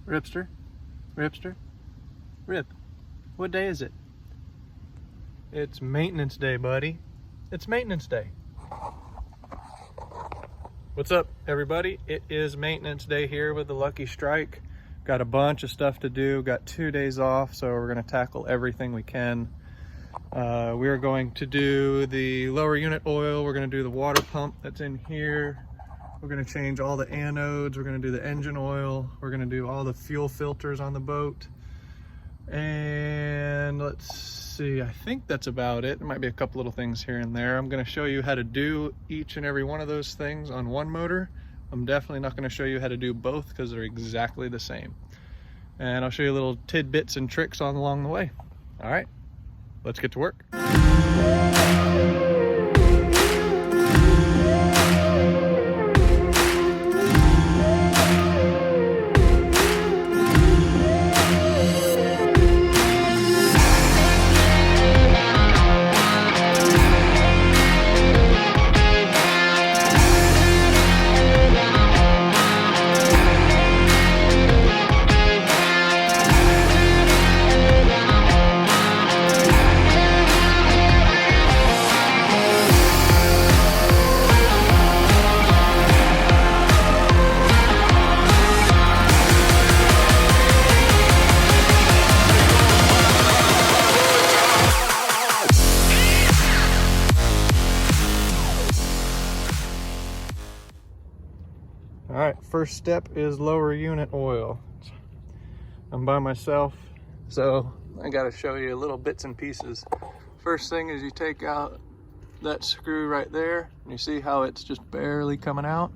Ripster, Ripster, Rip. What day is it? It's maintenance day, buddy. It's maintenance day. What's up, everybody? It is maintenance day here with the Lucky Strike. Got a bunch of stuff to do. Got 2 days off, so we're going to tackle everything we can. We're going to do the lower unit oil. We're going to do the water pump that's in here. We're going to change all the anodes. We're going to do the engine oil. We're going to do all the fuel filters on the boat. And let's see, I think that's about it. There might be a couple little things here and there. I'm going to show you how to do each and every one of those things on one motor. I'm definitely not going to show you how to do both because they're exactly the same. And I'll show you little tidbits and tricks on along the way. All right, let's get to work. All right, first step is lower unit oil. I'm by myself, so I gotta show you little bits and pieces. First thing is you take out that screw right there, and you see how it's just barely coming out?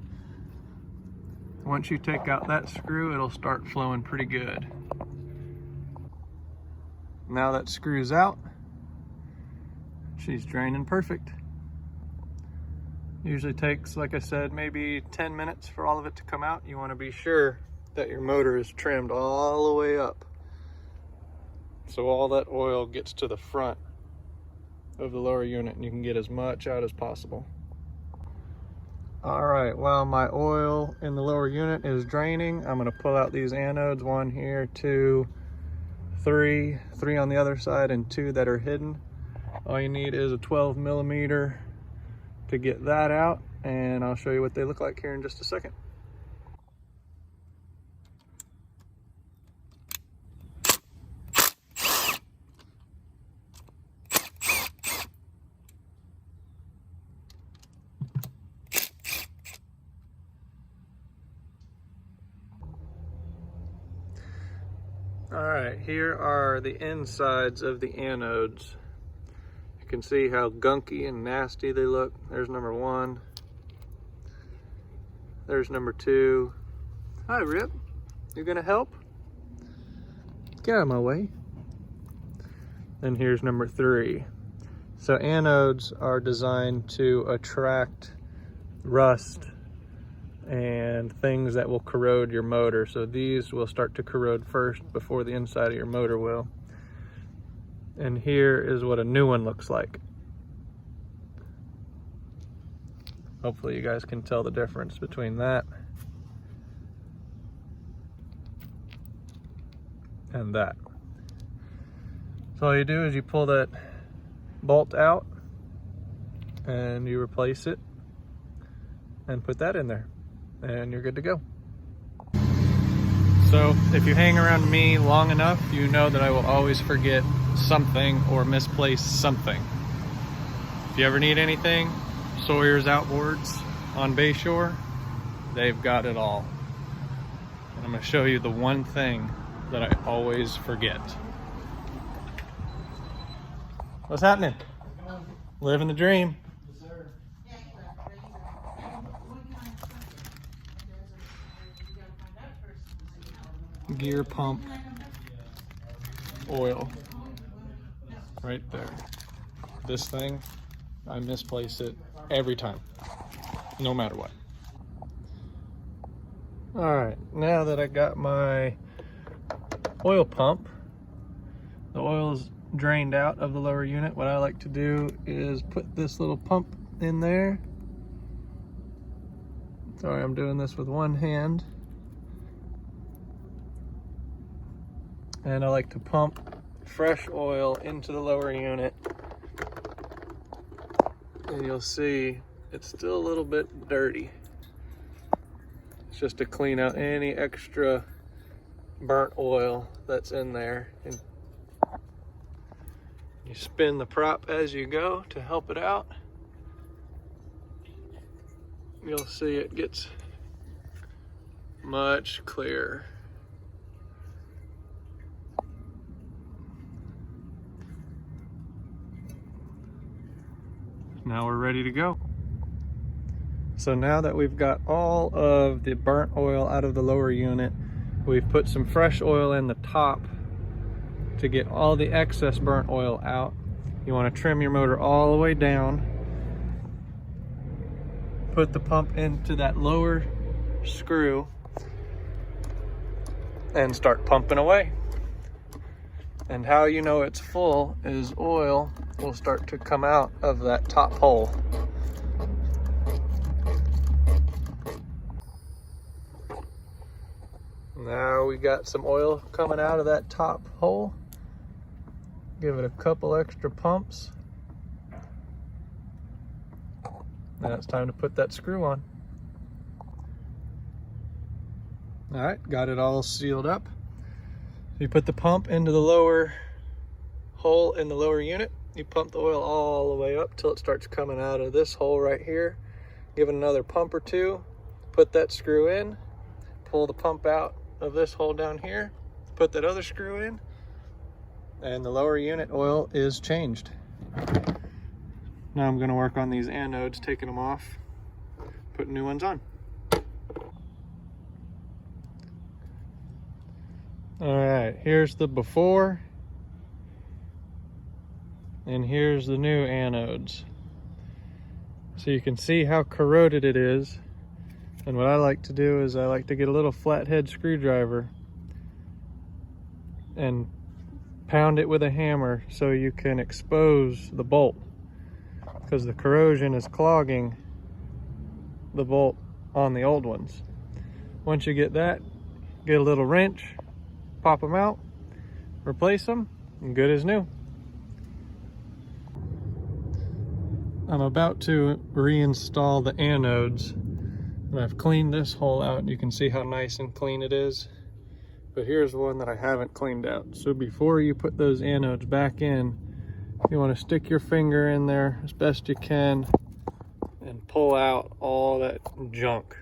Once you take out that screw, it'll start flowing pretty good. Now that screw's out, she's draining perfect. Usually takes, like I said, maybe 10 minutes for all of it to come out. You want to be sure that your motor is trimmed all the way up, so all that oil gets to the front of the lower unit and you can get as much out as possible. All right, while my oil in the lower unit is draining, I'm going to pull out these anodes. 1 here, 2, 3 on the other side, and 2 that are hidden. All you need is a 12 millimeter to get that out, and I'll show you what they look like here in just a second. All right, here are the insides of the anodes. You can see how gunky and nasty they look. There's number 1. There's number 2. Hi, Rip. You gonna help? Get out of my way. And here's number 3. So anodes are designed to attract rust and things that will corrode your motor. So these will start to corrode first before the inside of your motor will. And here is what a new one looks like. Hopefully you guys can tell the difference between that and that. So all you do is you pull that bolt out and you replace it and put that in there, and you're good to go. So if you hang around me long enough, you know that I will always forget something or misplace something. If you ever need anything, Sawyer's Outboards on Bayshore, they've got it all. And I'm going to show you the one thing that I always forget. What's happening? Living the dream. Gear pump oil right there. This thing, I misplace it every time, no matter what. All right, now that I got my oil pump, the oil is drained out of the lower unit, what I like to do is put this little pump in there. Sorry, I'm doing this with one hand. And I like to pump fresh oil into the lower unit. And you'll see it's still a little bit dirty. It's just to clean out any extra burnt oil that's in there. And you spin the prop as you go to help it out. You'll see it gets much clearer. Now we're ready to go. So now that we've got all of the burnt oil out of the lower unit, we've put some fresh oil in the top to get all the excess burnt oil out. You want to trim your motor all the way down. Put the pump into that lower screw and start pumping away. And how you know it's full is oil will start to come out of that top hole. Now we got some oil coming out of that top hole. Give it a couple extra pumps. Now it's time to put that screw on. All right, got it all sealed up. You put the pump into the lower hole in the lower unit. You pump the oil all the way up till it starts coming out of this hole right here. Give it another pump or two. Put that screw in. Pull the pump out of this hole down here. Put that other screw in. And the lower unit oil is changed. Now I'm going to work on these anodes, taking them off, putting new ones on. All right, here's the before, and here's the new anodes. So you can see how corroded it is. And what I like to do is I like to get a little flathead screwdriver and pound it with a hammer so you can expose the bolt, because the corrosion is clogging the bolt on the old ones. Once you get that, get a little wrench, pop them out, replace them, and good as new. I'm about to reinstall the anodes, and I've cleaned this hole out, and you can see how nice and clean it is. But here's one that I haven't cleaned out. So before you put those anodes back in, you want to stick your finger in there as best you can and pull out all that junk.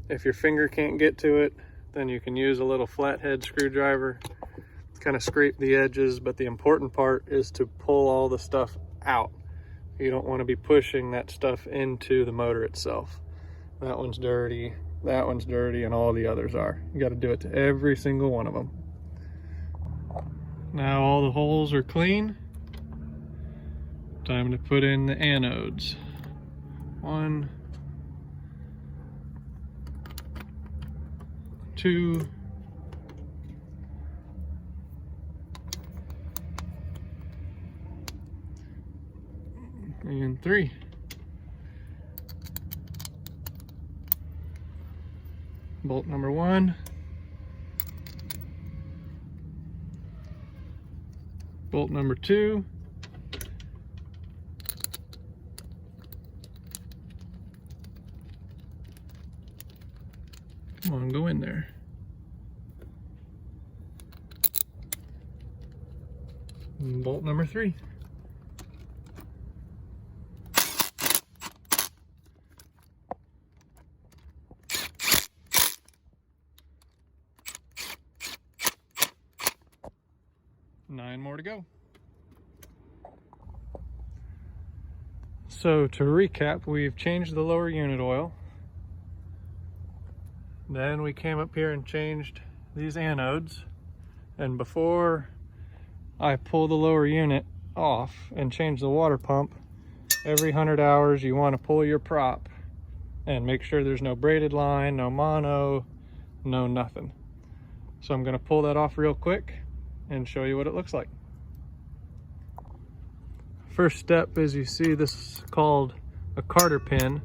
If your finger can't get to it, then you can use a little flathead screwdriver, kind of scrape the edges, but the important part is to pull all the stuff out. You don't want to be pushing that stuff into the motor itself. That one's dirty, that one's dirty, and all the others are. You got to do it to every single one of them. Now all the holes are clean. Time to put in the anodes. 1, 2, and 3. Bolt number 1. Bolt number 2. Come on, go in there. And bolt number 3. Nine more to go. So to recap, we've changed the lower unit oil. Then we came up here and changed these anodes. And before I pull the lower unit off and change the water pump, every 100 hours you want to pull your prop and make sure there's no braided line, no mono, no nothing. So I'm going to pull that off real quick and show you what it looks like. First step is, you see this is called a Carter pin,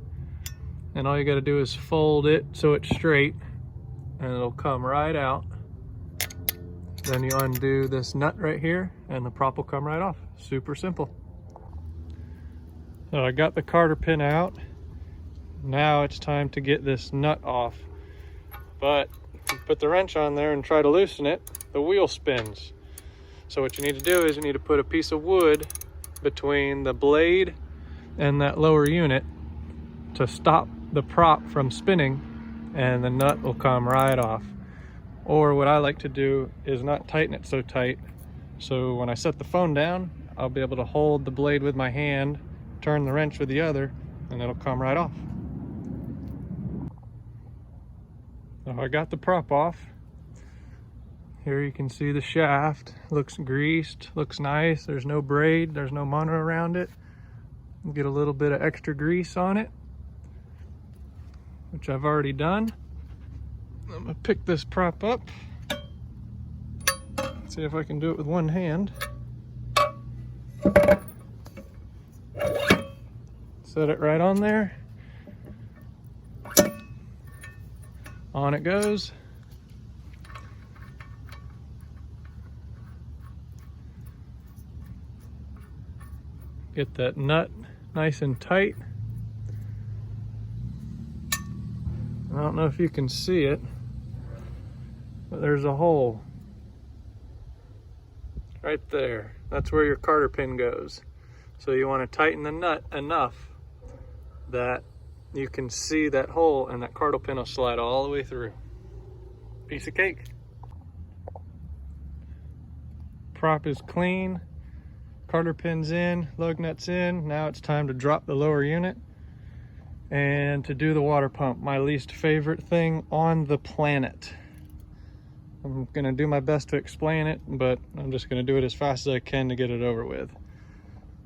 and all you got to do is fold it so it's straight and it'll come right out. Then you undo this nut right here and the prop will come right off. Super simple. So I got the cotter pin out. Now it's time to get this nut off. But if you put the wrench on there and try to loosen it, the wheel spins. So what you need to do is you need to put a piece of wood between the blade and that lower unit to stop the prop from spinning, and the nut will come right off. Or what I like to do is not tighten it so tight, so when I set the phone down, I'll be able to hold the blade with my hand, turn the wrench with the other, and it'll come right off. So I got the prop off. Here you can see the shaft. Looks greased, looks nice. There's no braid, there's no mono around it. Get a little bit of extra grease on it, which I've already done. I'm gonna pick this prop up. See if I can do it with one hand. Set it right on there. On it goes. Get that nut nice and tight. I don't know if you can see it, but there's a hole right there. That's where your cotter pin goes. So you want to tighten the nut enough that you can see that hole, and that cotter pin will slide all the way through. Piece of cake. Prop is clean. Cotter pin's in, lug nut's in. Now it's time to drop the lower unit and to do the water pump, my least favorite thing on the planet. I'm gonna do my best to explain it, but I'm just gonna do it as fast as I can to get it over with.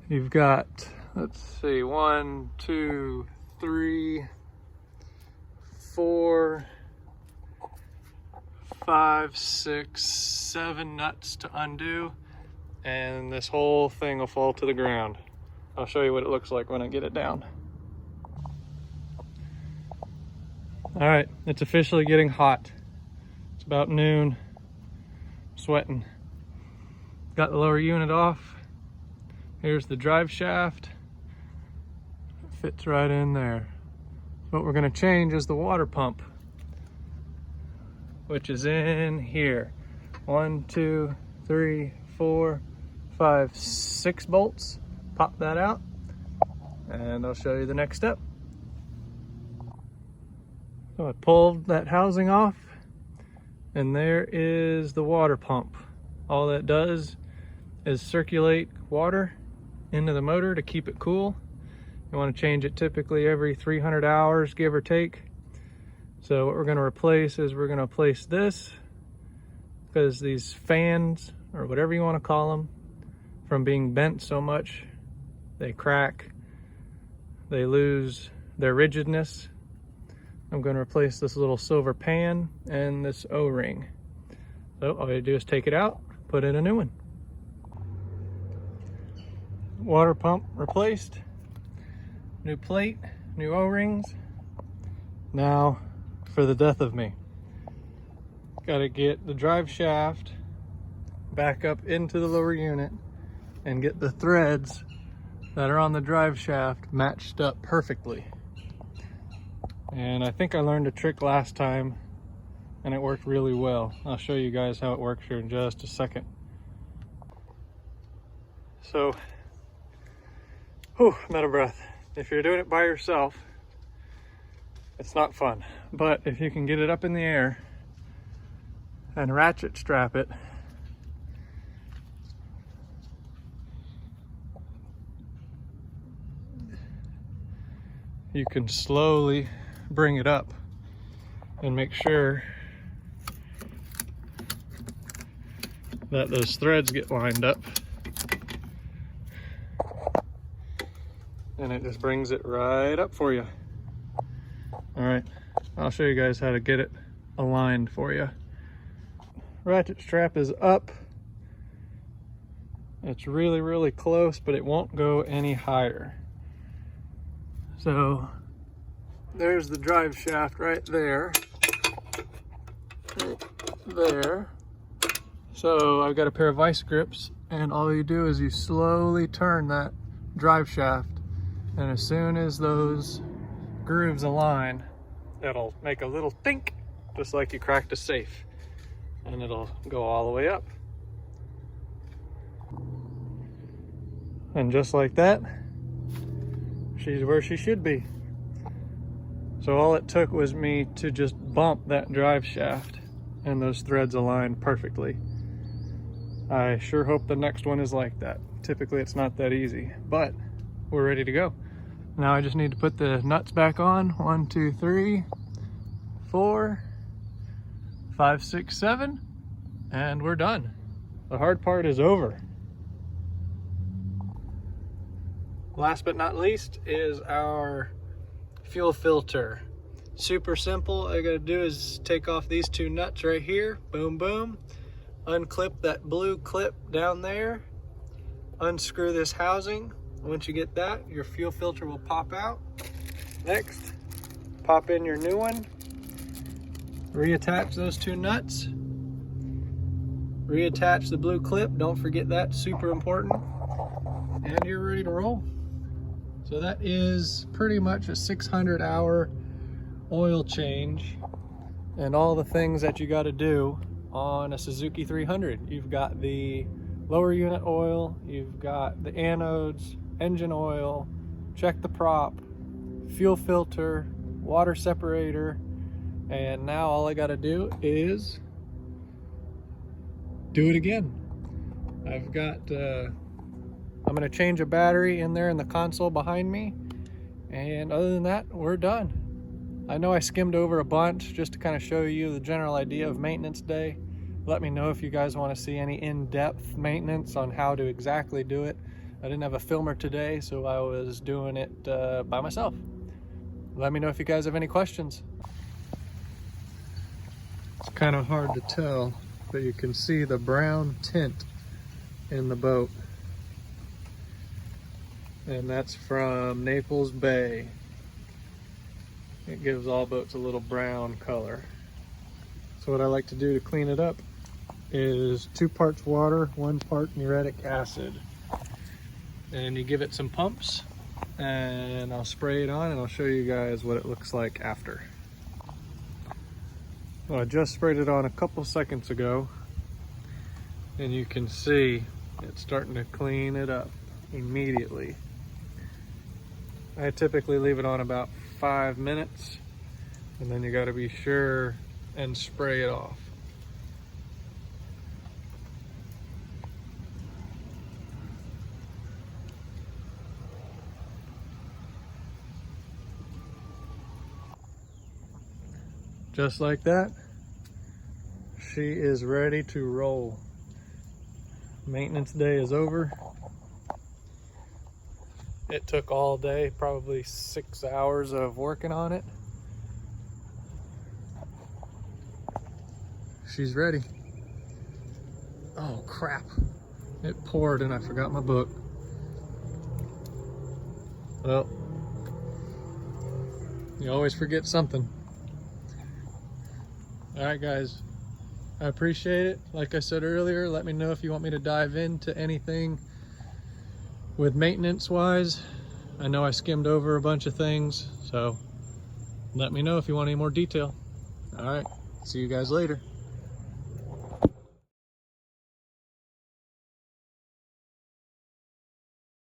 You've got, let's see, 1, 2, 3, 4, 5, 6, 7 nuts to undo, and this whole thing will fall to the ground. I'll show you what it looks like when I get it down. All right, it's officially getting hot. It's about noon. I'm sweating. Got the lower unit off. Here's the drive shaft. It fits right in there. What we're gonna change is the water pump, which is in here. 1, 2, 3, 4, 5, 6 bolts. Pop that out, and I'll show you the next step. So I pulled that housing off, and there is the water pump. All that does is circulate water into the motor to keep it cool. You want to change it typically every 300 hours, give or take. So what we're going to replace is we're going to replace this, because these fans, or whatever you want to call them, from being bent so much, they crack, they lose their rigidness. I'm going to replace this little silver pan and this O-ring. So all you do is take it out, put in a new one. Water pump replaced, new plate, new O-rings. Now for the death of me. Got to get the drive shaft back up into the lower unit and get the threads that are on the drive shaft matched up perfectly. And I think I learned a trick last time and it worked really well. I'll show you guys how it works here in just a second. So, I'm out of breath. If you're doing it by yourself, it's not fun. But if you can get it up in the air and ratchet strap it, you can slowly bring it up and make sure that those threads get lined up, and it just brings it right up for you. All right, I'll show you guys how to get it aligned for you. Ratchet strap is up. It's really, really close, but it won't go any higher. So there's the drive shaft right there. There. So I've got a pair of vice grips, and all you do is you slowly turn that drive shaft, and as soon as those grooves align, it'll make a little think, just like you cracked a safe, and it'll go all the way up. And just like that, she's where she should be. So all it took was me to just bump that drive shaft, and those threads aligned perfectly. I sure hope the next one is like that. Typically it's not that easy, but we're ready to go. Now I just need to put the nuts back on. 1, 2, 3, 4, 5, 6, 7, and we're done. The hard part is over. Last but not least is our fuel filter. Super simple. All I gotta do is take off these 2 nuts right here. Boom, boom. Unclip that blue clip down there. Unscrew this housing. Once you get that, your fuel filter will pop out. Next, pop in your new one. Reattach those 2 nuts. Reattach the blue clip. Don't forget that, super important. And you're ready to roll. So that is pretty much a 600-hour oil change and all the things that you got to do on a Suzuki 300. You've got the lower unit oil, you've got the anodes, engine oil, check the prop, fuel filter, water separator, and now all I got to do is do it again. I've got I'm gonna change a battery in there in the console behind me, and other than that, we're done. I know I skimmed over a bunch just to kind of show you the general idea of maintenance day. Let me know if you guys want to see any in-depth maintenance on how to exactly do it. I didn't have a filmer today, so I was doing it by myself. Let me know if you guys have any questions. It's kind of hard to tell, but you can see the brown tint in the boat. And that's from Naples Bay. It gives all boats a little brown color. So what I like to do to clean it up is 2 parts water, 1 part muriatic acid. And you give it some pumps, and I'll spray it on, and I'll show you guys what it looks like after. Well, I just sprayed it on a couple seconds ago, and you can see it's starting to clean it up immediately. I typically leave it on about 5 minutes, and then you got to be sure and spray it off. Just like that, she is ready to roll. Maintenance day is over. It took all day, probably 6 hours of working on it. She's ready. Oh crap, it poured and I forgot my book. Well, you always forget something. All right guys, I appreciate it. Like I said earlier, let me know if you want me to dive into anything with maintenance wise. I know I skimmed over a bunch of things, so let me know if you want any more detail. All right, see you guys later.